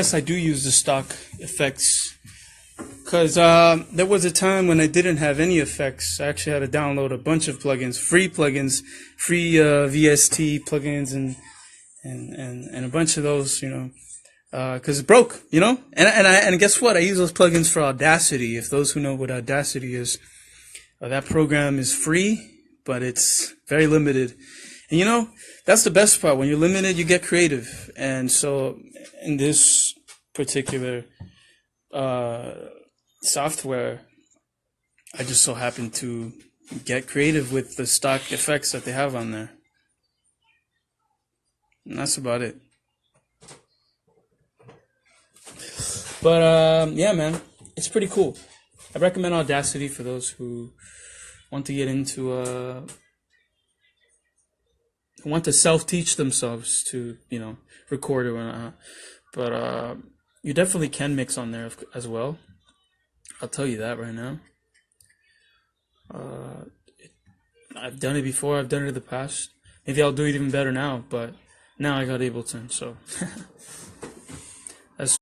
yes, I do use the stock effects. Because there was a time when I didn't have any effects. I actually had to download a bunch of plugins, free VST plugins, and a bunch of those, because it broke, And guess what? I use those plugins for Audacity. If those who know what Audacity is, that program is free, but it's very limited. And that's the best part. When you're limited, you get creative. And so in this particular software, I just so happen to get creative with the stock effects that they have on there. And that's about it. But yeah, man, it's pretty cool. I recommend Audacity for those who want to get into who want to self-teach themselves to record or whatnot. But you definitely can mix on there as well. I'll tell you that right now. I've done it before. I've done it in the past. Maybe I'll do it even better now. But now I got Ableton, so that's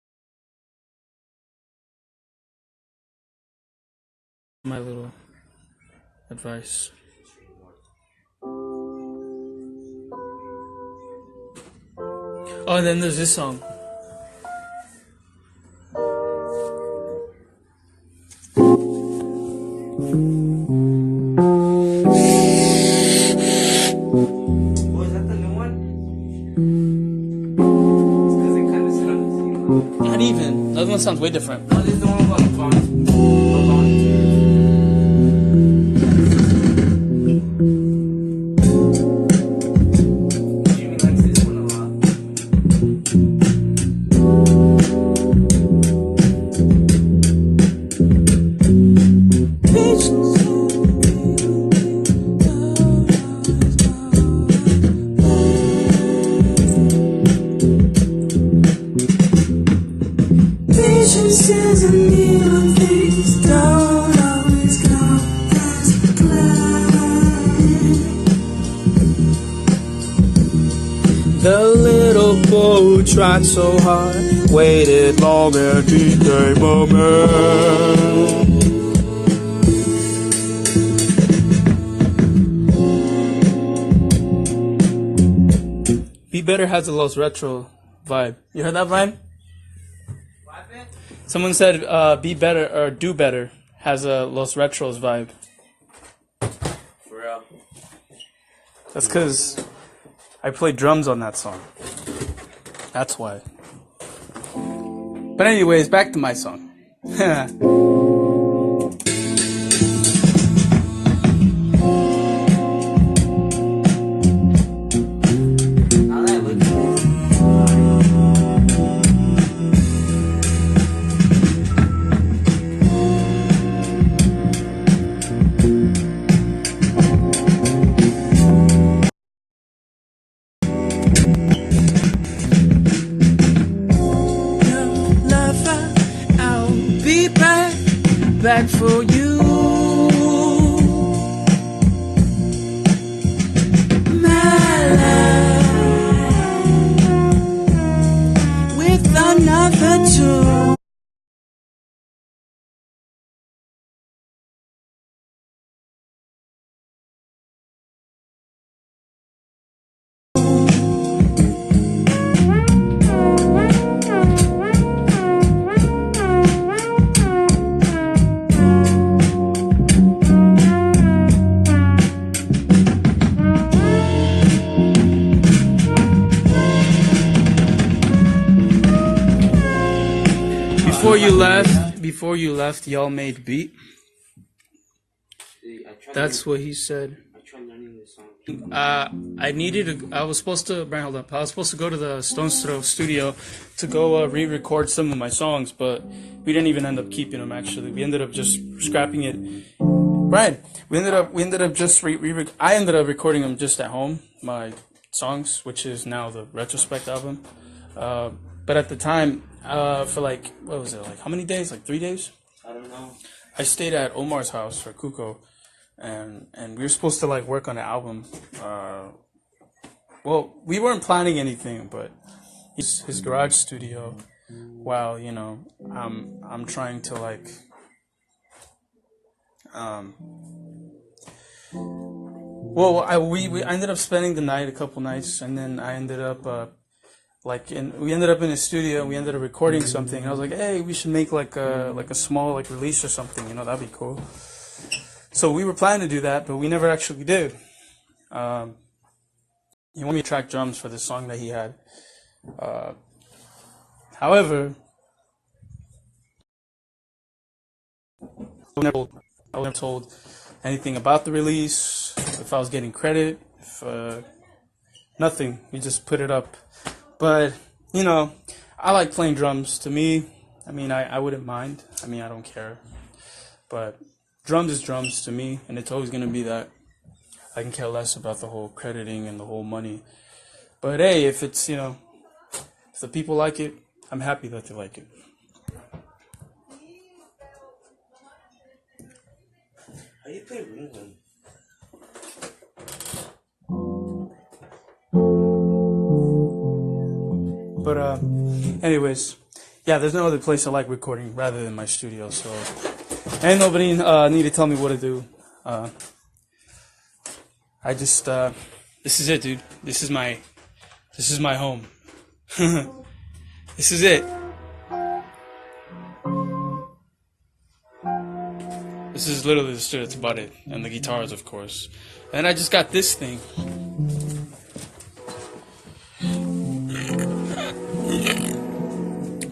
my little advice. Oh, and then there's this song. Not even. The other one sounds way different. Oh, this is the one about Jimmy likes this one a lot. The little boy who tried so hard, waited long and became a man. Be Better has a Los Retro vibe. You heard that vibe? Someone said Be Better or Do Better has a Los Retros vibe. For real? That's because I played drums on that song. That's why. But anyways, back to my song. Back for you, my life, with another tune. Before you left, y'all made beat. That's what he said. I tried learning this song. I was supposed to go to the Stone's Throw studio to go re-record some of my songs, but we didn't even end up keeping them. Actually, we ended up just scrapping it. Brian, we ended up just I ended up recording them just at home, my songs, which is now the Retrospect album. But at the time, for like, what was it, like how many days? Like 3 days? I don't know. I stayed at Omar's house for Kuko, and we were supposed to like work on the album. Well, we weren't planning anything, but his garage studio, while I'm trying to like um well we ended up spending the night, a couple nights, and then I ended up we ended up in a studio. We ended up recording something, and I was like, "Hey, we should make like a small like release or something. That'd be cool." So we were planning to do that, but we never actually did. He wanted me to track drums for this song that he had. However, I wasn't told anything about the release, if I was getting credit, if nothing. We just put it up. But I like playing drums. To me, I mean, I wouldn't mind. I mean, I don't care. But drums is drums to me, and it's always gonna be that. I can care less about the whole crediting and the whole money. But hey, if it's if the people like it, I'm happy that they like it. How do you play Ringling? But anyways, yeah, there's no other place I like recording rather than my studio. So ain't nobody need to tell me what to do. I just this is it, dude. This is my home. This is it. This is literally the studio. That's about it, and the guitars, of course. And I just got this thing.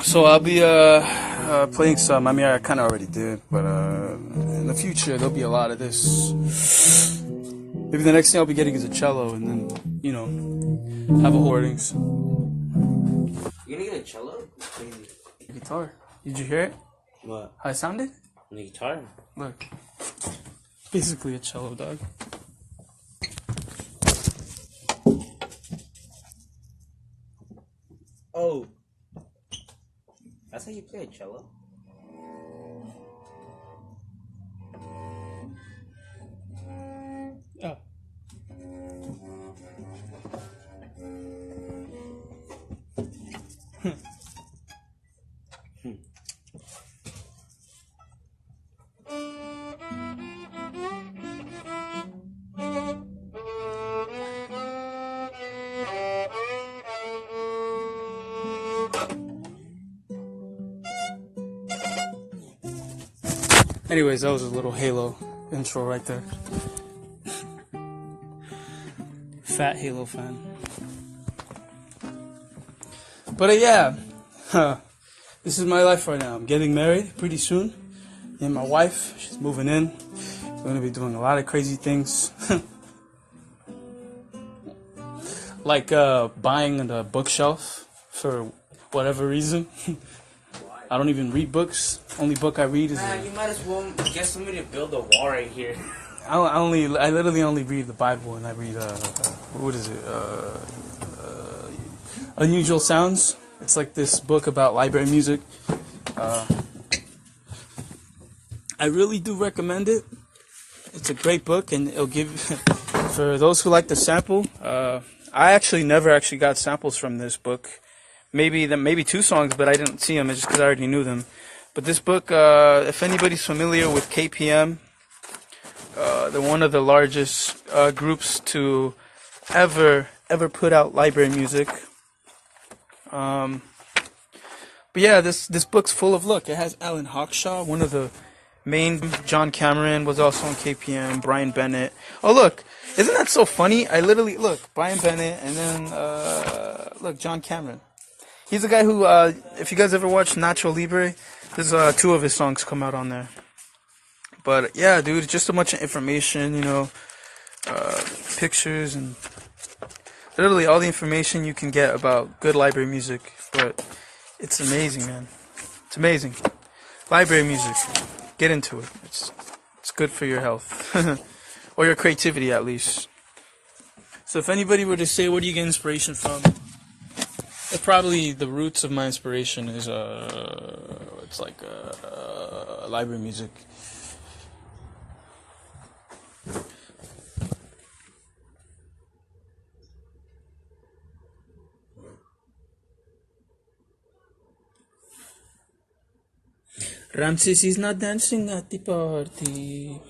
So I'll be playing some. I mean, I kind of already did, but in the future there'll be a lot of this. Maybe the next thing I'll be getting is a cello, and then have a recordings. You gonna get a cello? Guitar. Did you hear it? What? How it sounded? On the guitar? Look, basically a cello, dog. Oh. That's how you play a cello? Oh. Anyways, that was a little Halo intro right there. Fat Halo fan. But yeah, this is my life right now. I'm getting married pretty soon. Me and my wife, she's moving in. We're gonna be doing a lot of crazy things. Like buying a bookshelf for whatever reason. I don't even read books. Only book I read is. Man, you might as well get somebody to build a wall right here. I literally only read the Bible, and I read what is it? Unusual Sounds. It's like this book about library music. I really do recommend it. It's a great book, and it'll give for those who like the sample. I actually never got samples from this book. Maybe two songs, but I didn't see them just because I already knew them. But this book, if anybody's familiar with KPM, they're one of the largest groups to ever put out library music. But yeah, this book's full of look. It has Alan Hawkshaw, one of the main. John Cameron was also on KPM. Brian Bennett. Oh look, isn't that so funny? I literally look Brian Bennett, and then look John Cameron. He's the guy who, if you guys ever watched Nacho Libre, there's two of his songs come out on there. But yeah, dude, just a bunch of information, pictures, and literally all the information you can get about good library music. But it's amazing, man. It's amazing. Library music. Get into it. It's good for your health. Or your creativity, at least. So if anybody were to say, where do you get inspiration from? Probably the roots of my inspiration is it's like library music. Ramses is not dancing at the party.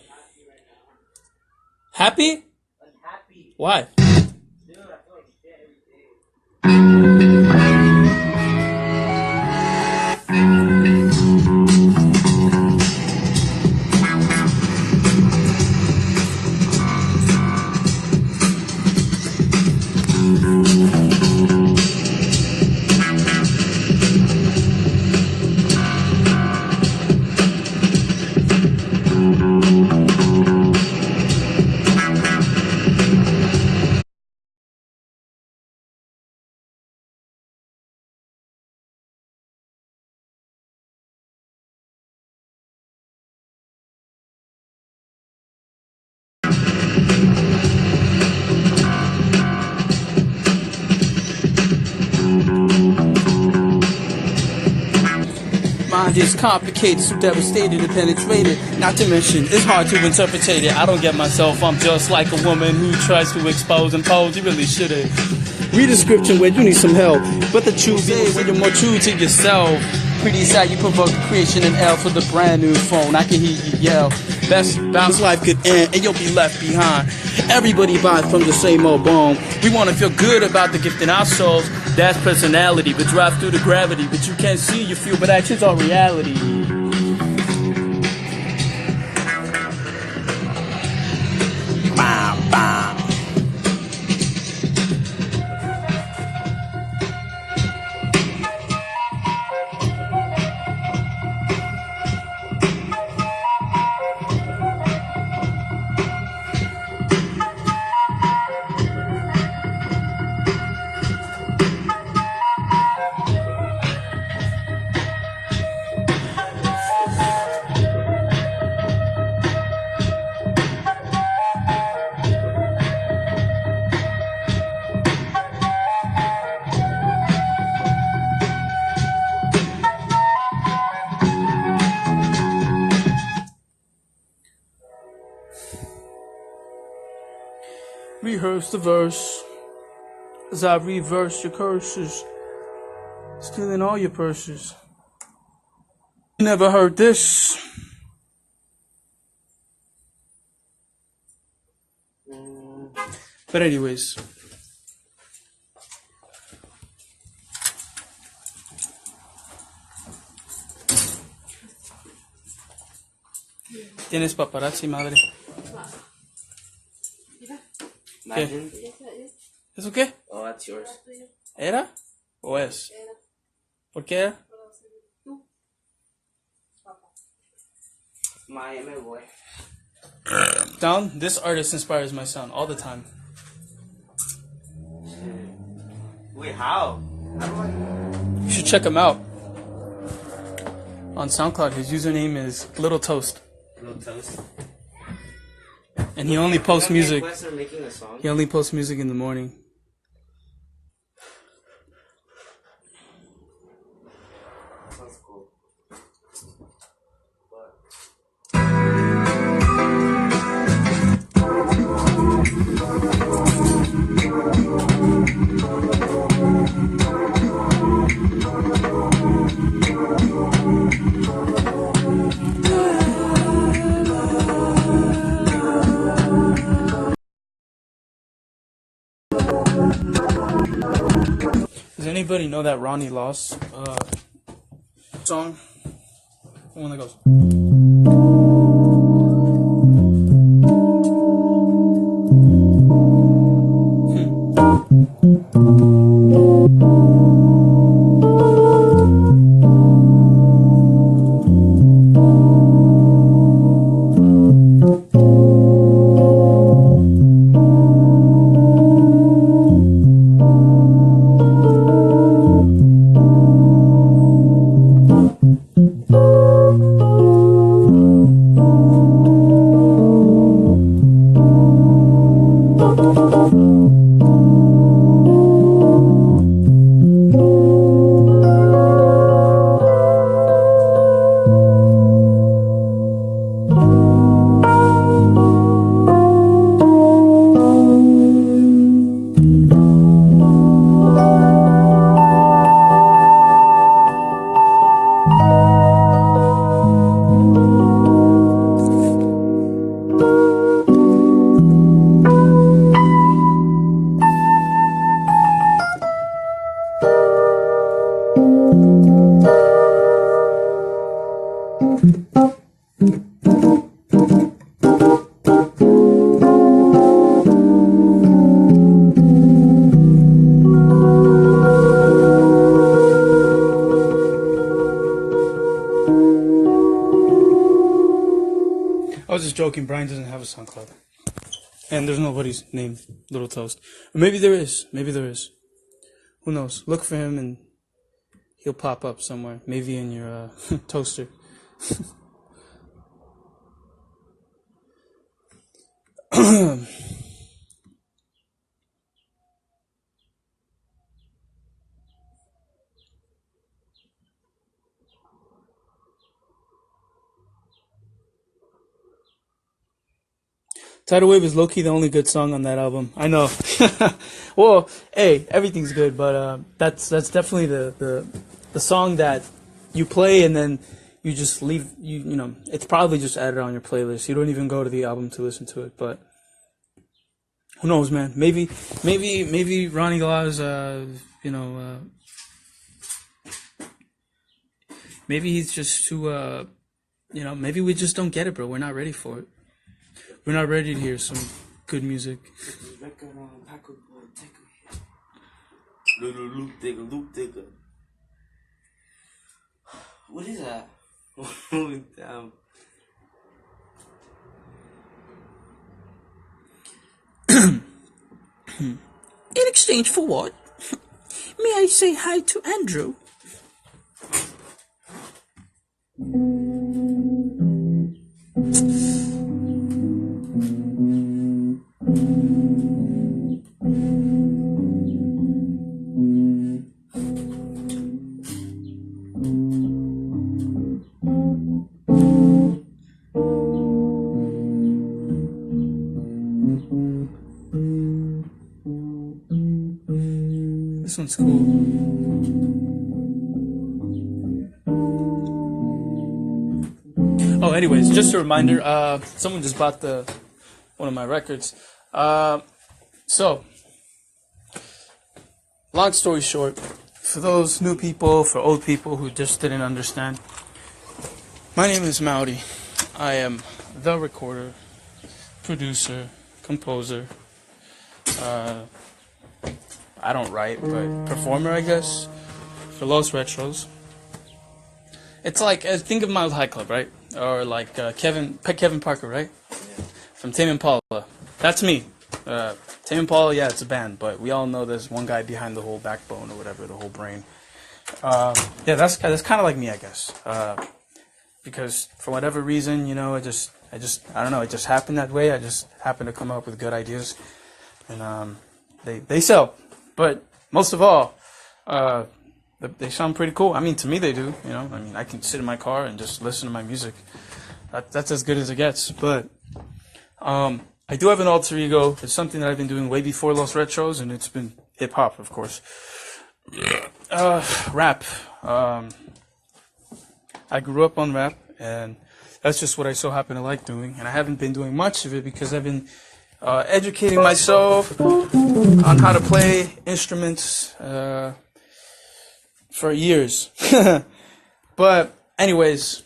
Happy? Why? Mind is complicated, so devastated and penetrated. Not to mention, it's hard to interpret it. I don't get myself, I'm just like a woman who tries to expose and pose. You really shouldn't read a scripture where you need some help. But the truth is, when you're more true to yourself, pretty sad you provoke creation and L for the brand new phone. I can hear you yell. Best bounce life could end and you'll be left behind. Everybody buys from the same old bone. We want to feel good about the gift in our souls. That's personality, but drive through the gravity. But you can't see, you feel, but actions are reality. Bam, bam. Rehearse the verse as I reverse your curses, stealing all your purses. You never heard this. But anyways, tienes paparazzi, madre. Imagine. ¿Eso qué? Oh, that's yours. ¿Era? ¿O es? ¿Por qué era? Miami boy. Down, this artist inspires my son all the time. Wait, how? How do I? You should check him out. On SoundCloud, his username is Little Toast. Little Toast. And he only posts music. Making a song? He only posts music in the morning. Sounds cool. Does anybody know that Ronnie Lost song? The one that goes. I was just joking. Brian doesn't have a SoundCloud. And there's nobody's named Little Toast. Or maybe there is. Maybe there is. Who knows? Look for him and he'll pop up somewhere. Maybe in your toaster. Tidal Wave is low-key the only good song on that album. I know. Well, hey, everything's good, but that's definitely the song that you play and then you just leave. You know, it's probably just added on your playlist. You don't even go to the album to listen to it. But who knows, man? Maybe Ronnie Law's, maybe he's just too, maybe we just don't get it, bro. We're not ready for it. We're not ready to hear some good music. Little loop digger. What is that? Damn. In exchange for what? May I say hi to Andrew? This one's cool. Oh, anyways, just a reminder. Someone just bought one of my records. So, long story short, for those new people, for old people who just didn't understand, my name is Maudi. I am the recorder, producer, composer. I don't write, but performer, I guess, for Los Retros. It's like, think of Miles High Club, right? Or like Kevin Parker, right? Yeah. From Tame Impala. That's me. Tame Impala, yeah, it's a band, but we all know there's one guy behind the whole backbone or whatever, the whole brain. Yeah, that's kind of like me, I guess. Because for whatever reason, I don't know, it just happened that way. I just happened to come up with good ideas, and they sell. But most of all, they sound pretty cool. I mean, to me they do. I can sit in my car and just listen to my music. That's as good as it gets. But I do have an alter ego. It's something that I've been doing way before Los Retros, and it's been hip hop, of course. Rap. I grew up on rap, and that's just what I so happen to like doing. And I haven't been doing much of it because I've been educating myself on how to play instruments for years. But anyways,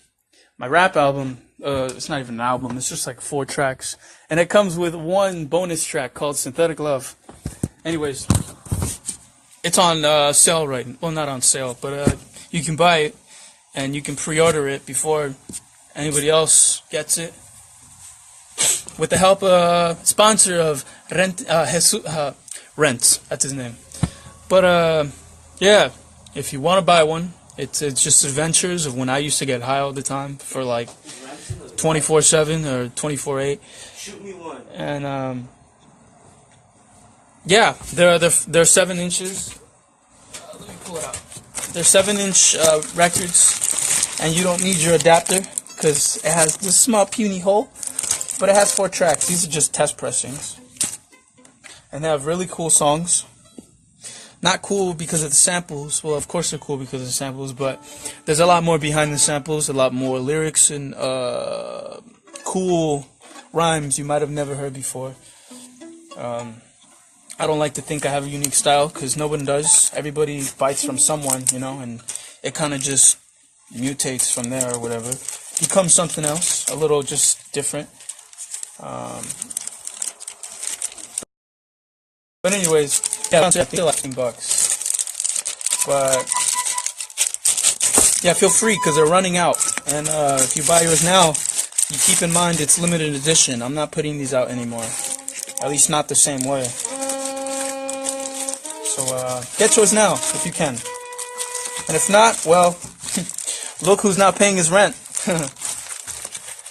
my rap album, it's not even an album, it's just like 4 tracks. And it comes with one bonus track called Synthetic Love. Anyways, it's on sale right now. Well, not on sale, but you can buy it and you can pre-order it before anybody else gets it. With the help sponsor of Rent, Rent, that's his name. But yeah, if you want to buy one, it's just adventures of when I used to get high all the time for like 24/7 or 24/8. Shoot me one. And yeah, they're 7 inches. Let me pull it out. They're 7-inch records, and you don't need your adapter because it has this small puny hole. But it has 4 tracks. These are just test pressings. And they have really cool songs. Not cool because of the samples. Well, of course they're cool because of the samples, but there's a lot more behind the samples, a lot more lyrics and cool rhymes you might have never heard before. I don't like to think I have a unique style because no one does. Everybody bites from someone, and it kind of just mutates from there or whatever. Becomes something else, a little just different. But anyways, yeah, I feel like $10. But yeah, feel free because they're running out. And if you buy yours now, You keep in mind it's limited edition. I'm not putting these out anymore. At least not the same way. So get yours now if you can. And if not, well, look who's not paying his rent.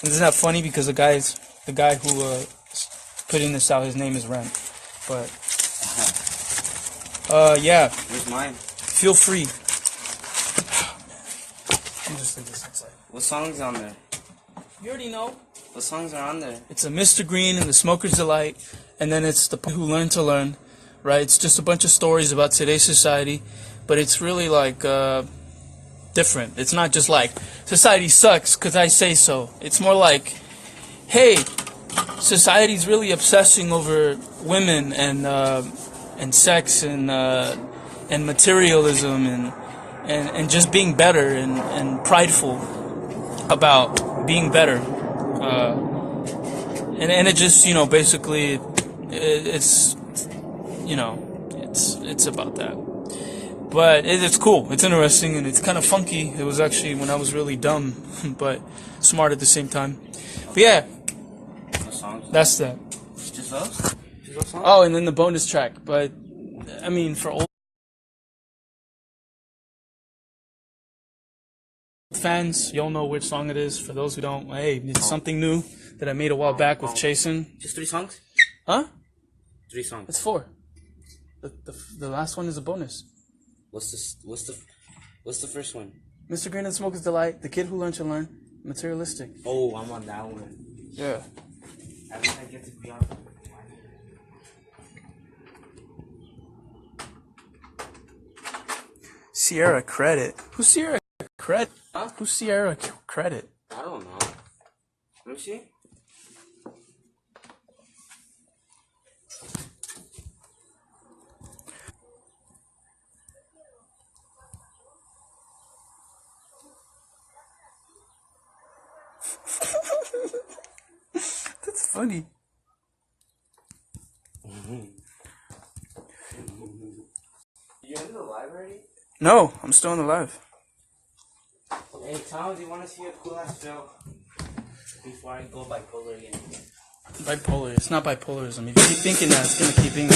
Isn't that funny? Because the guy who putting this out, his name is Rent. But yeah. Where's mine? Feel free. I'll just leave this outside. What songs on there? You already know. What songs are on there? It's a Mr. Green and the Smoker's Delight, and then it's the Who Learn to Learn, right? It's just a bunch of stories about today's society, but it's really like different. It's not just like society sucks because I say so. It's more like, hey, society's really obsessing over women and sex and materialism and just being better and prideful about being better. And it just, basically it's about that. But it's cool. It's interesting and it's kind of funky. It was actually when I was really dumb, but smart at the same time. But yeah, that's that. Just those? Just those songs? Oh, and then the bonus track. But I mean, for old fans, y'all know which song it is. For those who don't, hey, it's something new that I made a while back with Chasen. Just 3 songs? Huh? 3 songs. It's 4. The last one is a bonus. What's the first one? Mr. Green and Smoker's Delight, The Kid Who Learned to Learn, Materialistic. Oh, I'm on that one. Yeah. I think I get to be on. Sierra Credit. Who's Sierra Credit? Huh? Who's Sierra Credit? I don't know. Let me see. That's funny. You into the library? No, I'm still on the live. Hey, Tom, do you want to see a cool ass film before I go bipolar again? Bipolar. It's not bipolarism. If you keep thinking that, it's gonna keep being.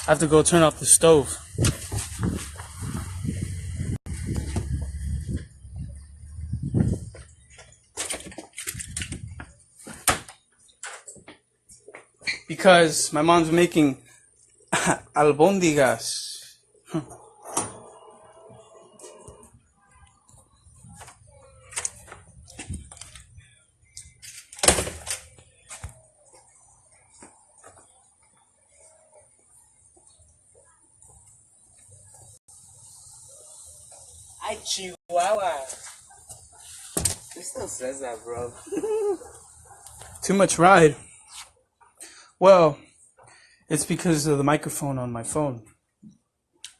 I have to go turn off the stove. Because my mom's making albóndigas. Ay, Chihuahua. It still says that, bro. Too much ride. Well, it's because of the microphone on my phone.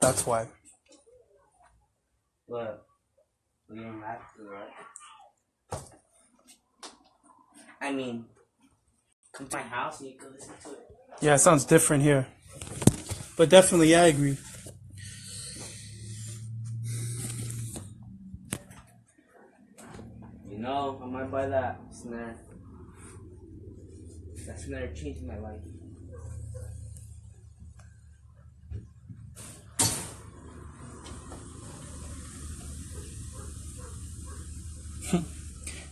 That's why. What? You don't have to, right? I mean, come to my house and you can listen to it. Yeah, it sounds different here. But definitely, yeah, I agree. You know, I might buy that snare. That snare changed my life.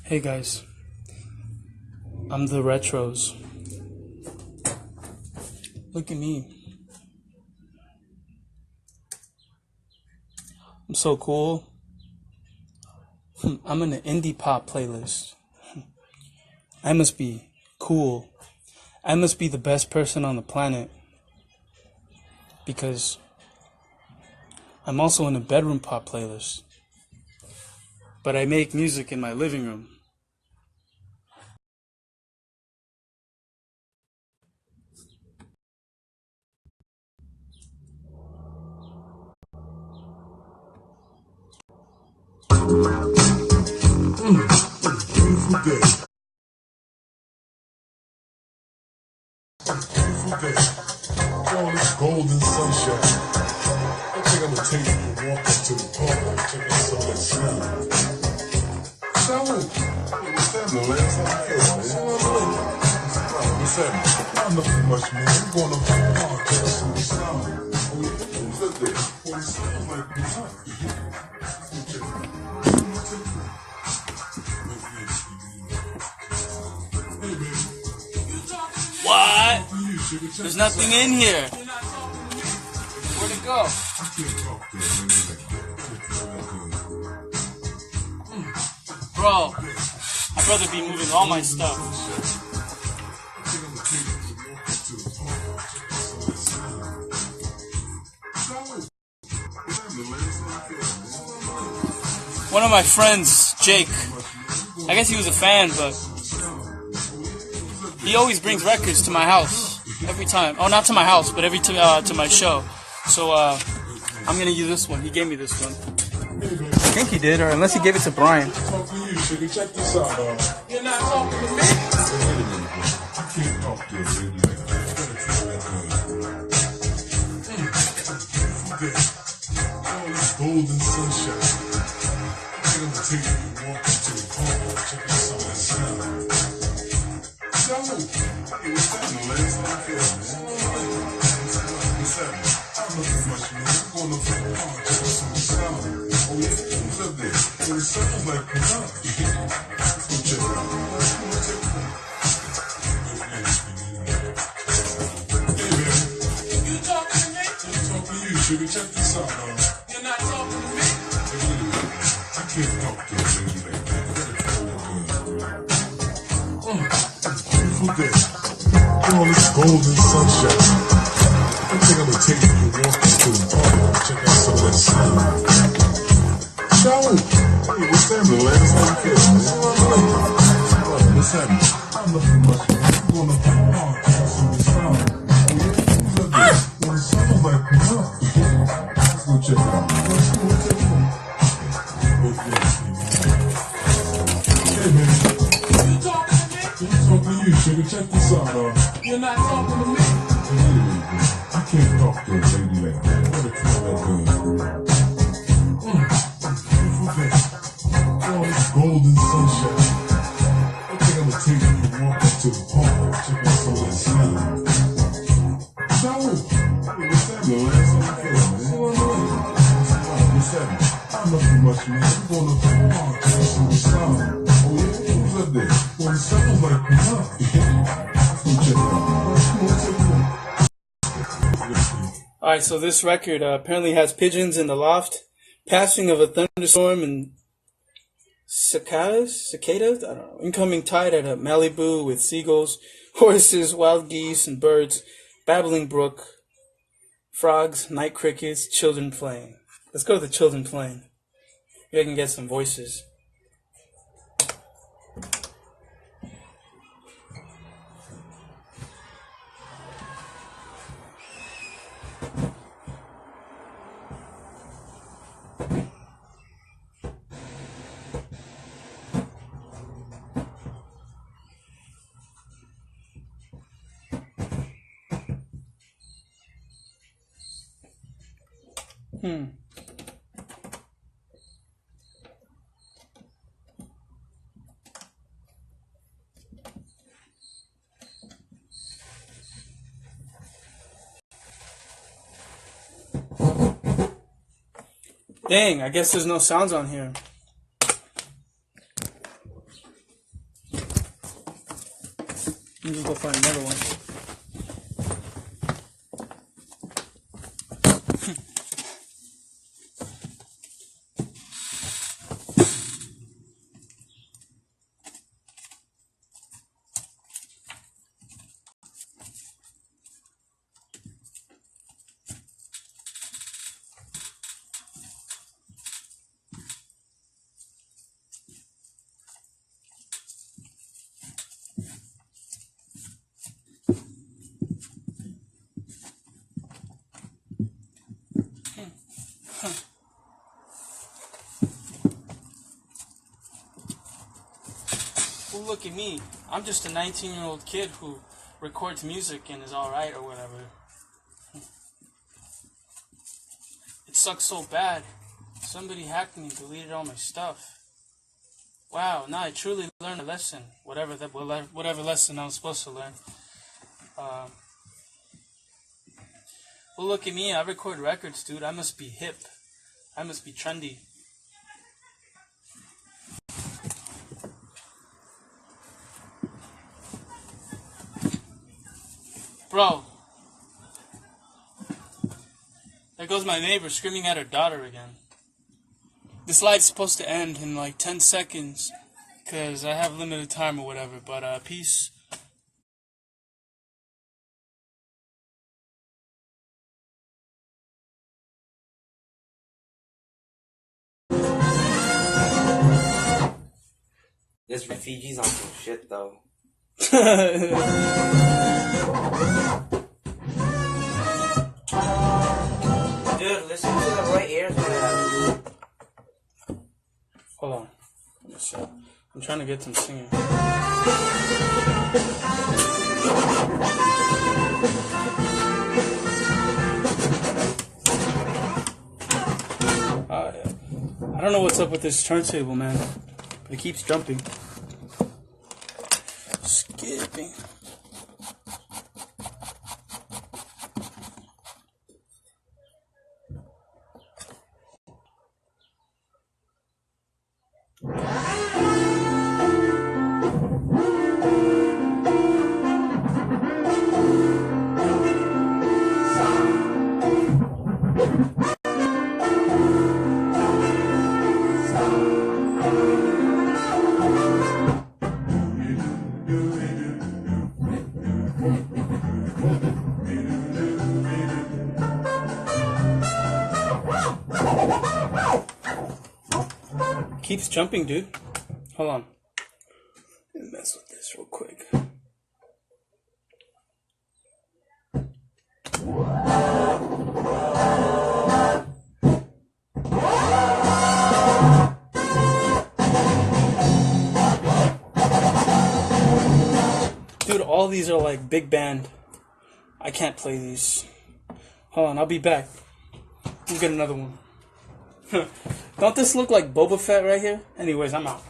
Hey guys, I'm the Retros. Look at me. I'm so cool. I'm in an indie pop playlist. I must be cool. I must be the best person on the planet. Because I'm also in a bedroom pop playlist. But I make music in my living room. Beautiful day. Beautiful day. All this golden sunshine. I think I'm gonna take you and walk up to the park and check out some of that sun. Salud. Hey, what's happening, man? How you feeling, man? What's happening? Nothing much, man. We're going up to the park, check out some of the sun. Oh, yeah. Who's up there? Well, it sounds like the sun. What? There's nothing in here. Where'd it go? Bro, I'd rather be moving all my stuff. One of my friends, Jake, I guess he was a fan, but he always brings records to my house every time. Oh, not to my house, but to my show. So I'm gonna use this one. He gave me this one. I think he did, or unless he gave it to Brian. Talk to you, sugar. Check this out, You're not talking to me. I can't talk to you, baby. All this golden sunshine. I think I'm gonna take you and walk into the park and check out some of that sun. Salud. Hey, what's happening, ladies? How you feeling, man? What's happening? I'm nothing much, man. We're going up to the park, check out some of the sun. Oh, yeah? Who's up there? Well, it sounds like Piranha. Let's go check it out. Let's go check it out. Hey, man. You talking to me? I'm talking to you, sugar. Check this out, You're not talking to me? Hey, look at that. I can't talk to you, baby, like that. Beautiful day. All this golden sunshine. I think I'm gonna take you and walk into the park and check out some of that sun. Salud. Hey, what's happening, ladies? How you feeling, man? What's happening? I'm nothing much, man. I'm going up to the park, check out some of the sun. Who's up there? Well, it sounds like Piranha. Let's go check it out. Let's go check it out. Hey, man. You talking to me? I'm talking to you, sugar. Check this out, You're not talking to me? I can't talk to a lady like that. What a good. Beautiful day. All this golden sunshine. I think I'm gonna take you and walk up to the park and check out some of that sun. Salud. Hey, what's that? us, man. We're going up to the park to see the sound. Oh, yeah? Who's up there? Well, it sounds like me, huh? Yeah. Let's go check it out. Come on, take a look. Let's see. Alright, so this record apparently has pigeons in the loft, passing of a thunderstorm, and cicadas? I don't know. Incoming tide at a Malibu with seagulls, horses, wild geese, and birds, babbling brook, frogs, night crickets, children playing. Let's go to the children playing. Maybe I can get some voices. Dang, I guess there's no sounds on here. Let me just go find another one. Well, look at me. I'm just a 19-year-old kid who records music and is alright or whatever. It sucks so bad. Somebody hacked me, deleted all my stuff. Wow, now I truly learned a lesson. Whatever lesson I was supposed to learn. Well, look at me. I record records, dude. I must be hip. I must be trendy. Bro. There goes my neighbor screaming at her daughter again. This live's supposed to end in like 10 seconds because I have limited time or whatever, but peace. This refugee's on some shit though. Dude, listen to the right ears, man. Hold on. I'm trying to get some singing. I don't know what's up with this turntable, man, but it keeps jumping. Skipping. Keeps jumping, dude. Hold on. Let me mess with this real quick. Dude, all these are like big band. I can't play these. Hold on, I'll be back. We'll get another one. Don't this look like Boba Fett right here? Anyways, I'm out.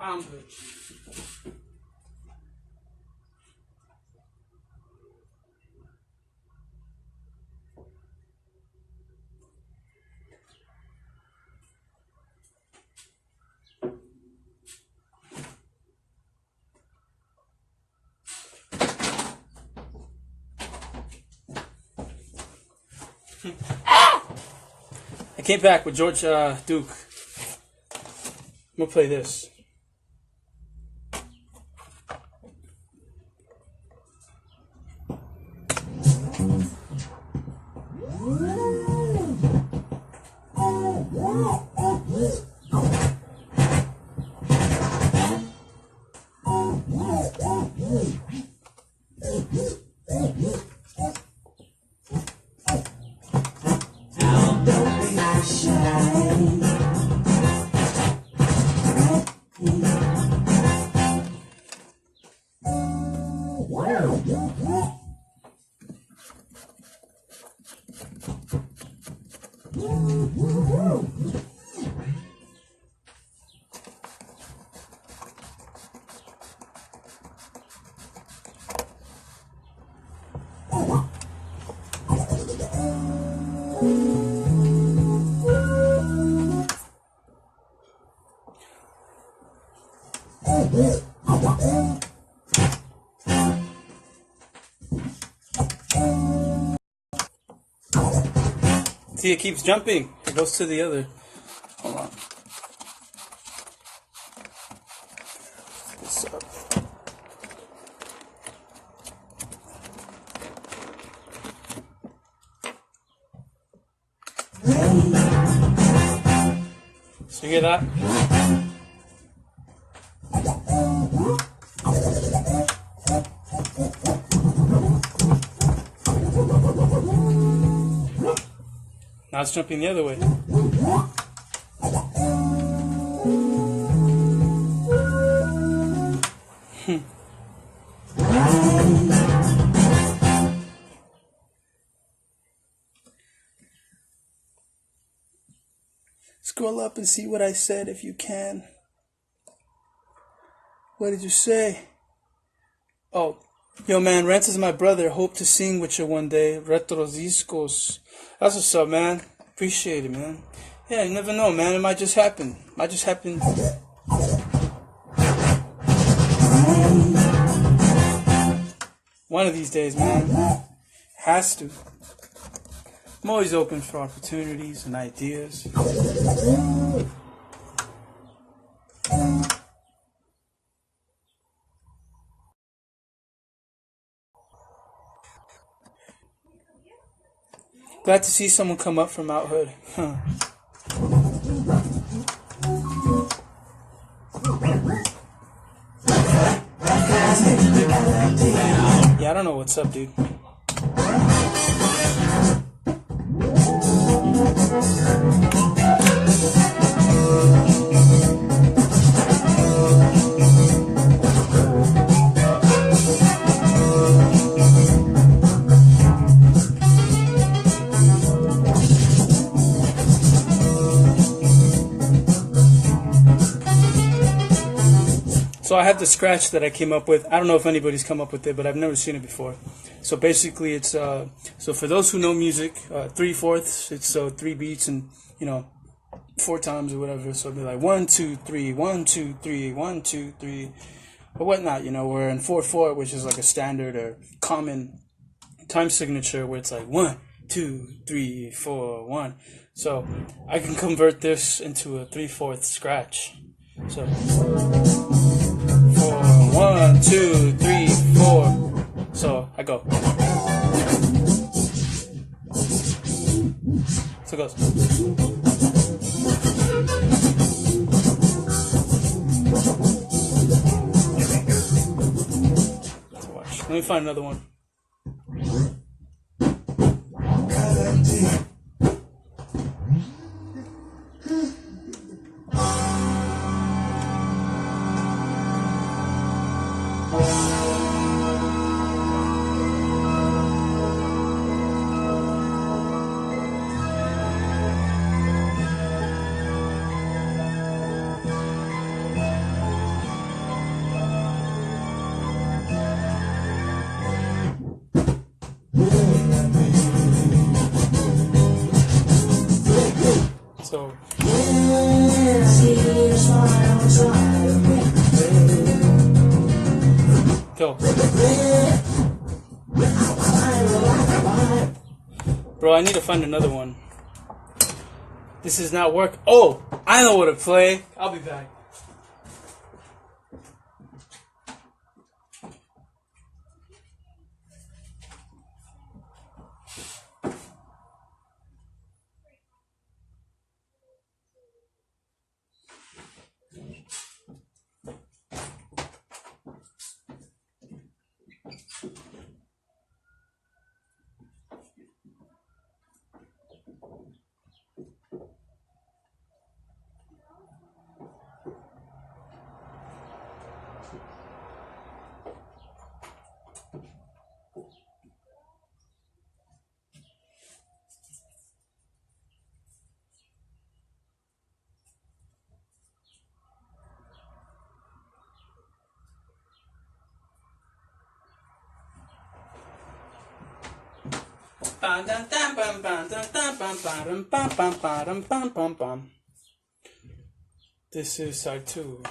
I'm good. I came back with George Duke. I'm gonna play this. See, it keeps jumping. It goes to the other. Hold on. This up. So you hear that? Now it's jumping the other way. Scroll up and see what I said if you can. What did you say? Oh, yo man, Rance is my brother. Hope to sing with you one day. Retro discos. That's what's up, man. Appreciate it, man. Yeah, you never know, man. It might just happen. Might just happen. One of these days, man. Has to. I'm always open for opportunities and ideas. Glad to see someone come up from Mount Hood. Huh. Yeah, I don't know what's up, dude. So I have the scratch that I came up with. I don't know if anybody's come up with it, but I've never seen it before. So basically, it's so for those who know music, 3/4. It's 3 beats and 4 times or whatever. So it'll be like 1 2 3 1 2 3 1 2 3 or whatnot. We're in 4/4, which is like a standard or common time signature where it's like 1 2 3 4 1. So I can convert this into a 3/4 scratch. So 4 1 2 3 4. So I go. So it goes. So watch. Let me find another one. So go. Bro, I need to find another one. This is not work. Oh, I know what to play. I'll be back. This is side 2.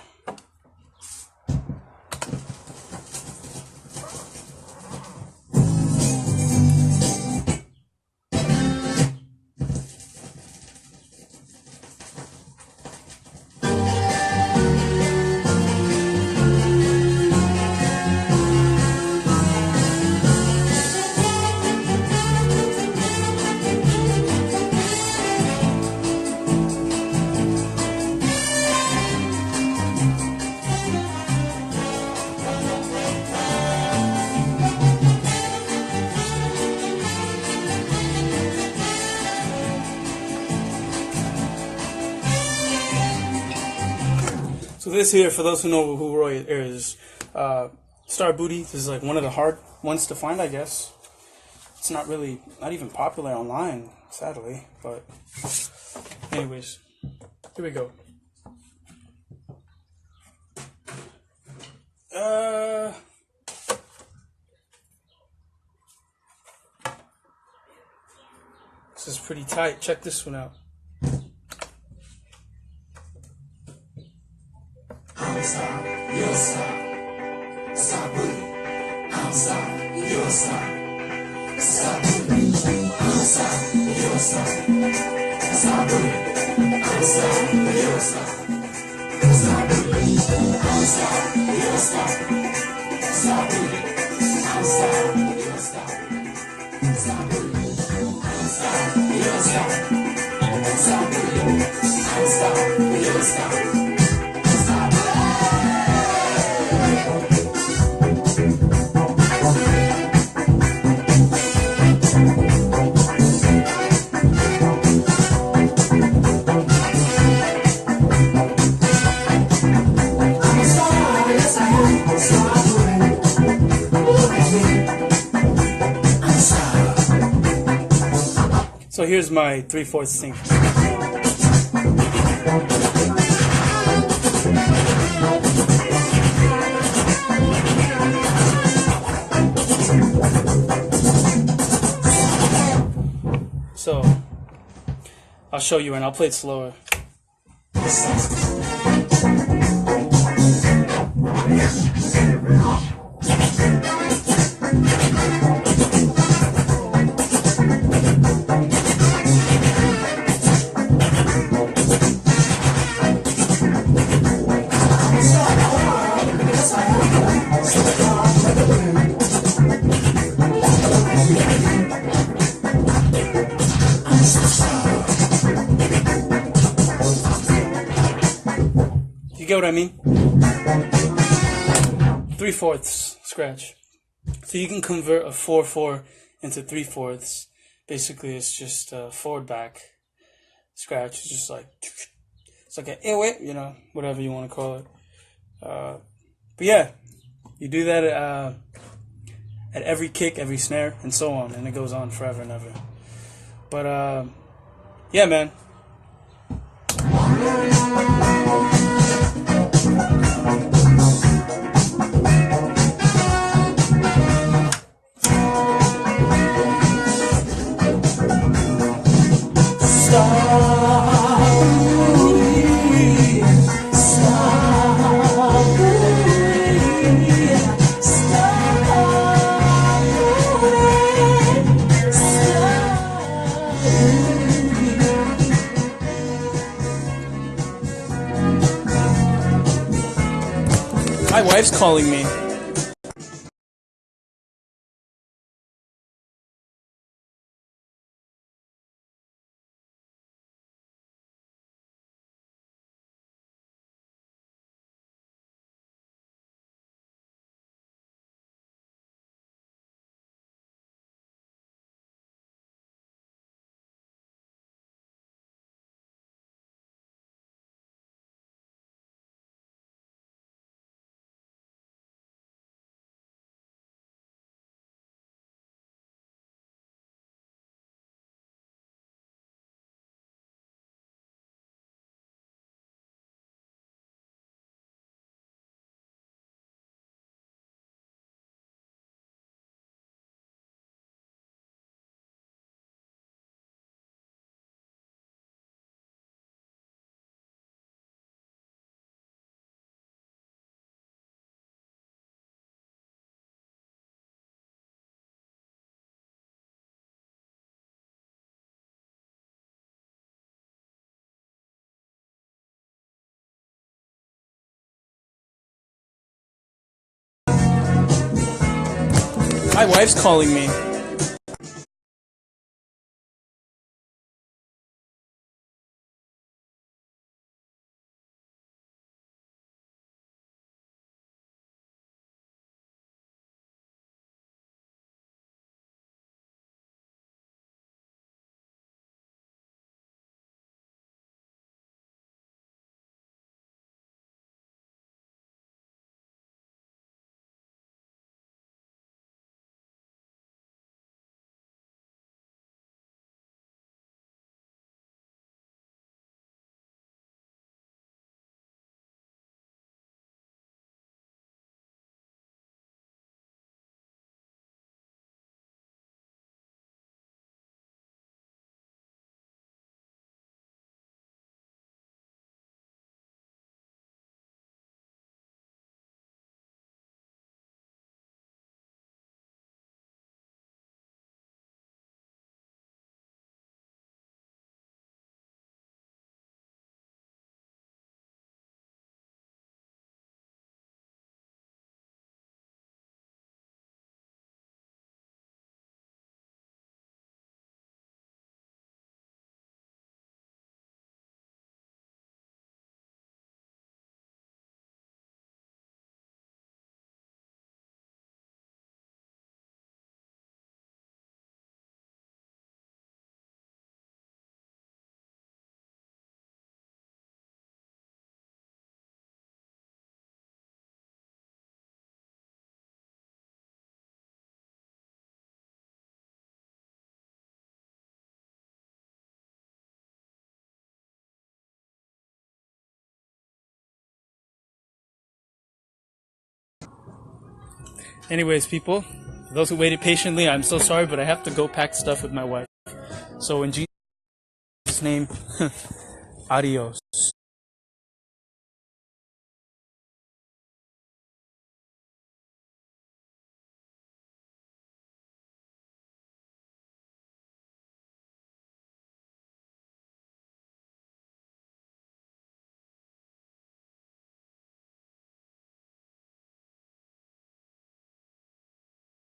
So this here, for those who know who Roy is, Star Booty. This is like one of the hard ones to find, I guess. It's not even popular online, sadly. But anyways, here we go. This is pretty tight. Check this one out. I'm star, you're star. Star Booty. I'm star, you're star. Star Booty. I'm star, you're star. Star Booty. I'm star, you're star. Star Booty. I'm star, you're star. Star Booty. I'm star, you're star. Star Booty. I'm star, you're star. Star Booty. I'm star, you're star. So here's my 3/4 sync. So I'll show you and I'll play it slower. You get what I mean? 3/4 scratch. So you can convert a 4/4 into 3/4. Basically, it's just a forward back scratch. It's just like, it's like an whip, you know, whatever you want to call it. But yeah, you do that at every kick, every snare, and so on, and it goes on forever and ever. But yeah, man. Star My wife's calling me. My wife's calling me. Anyways, people, for those who waited patiently, I'm so sorry, but I have to go pack stuff with my wife. So in Jesus' name, adios.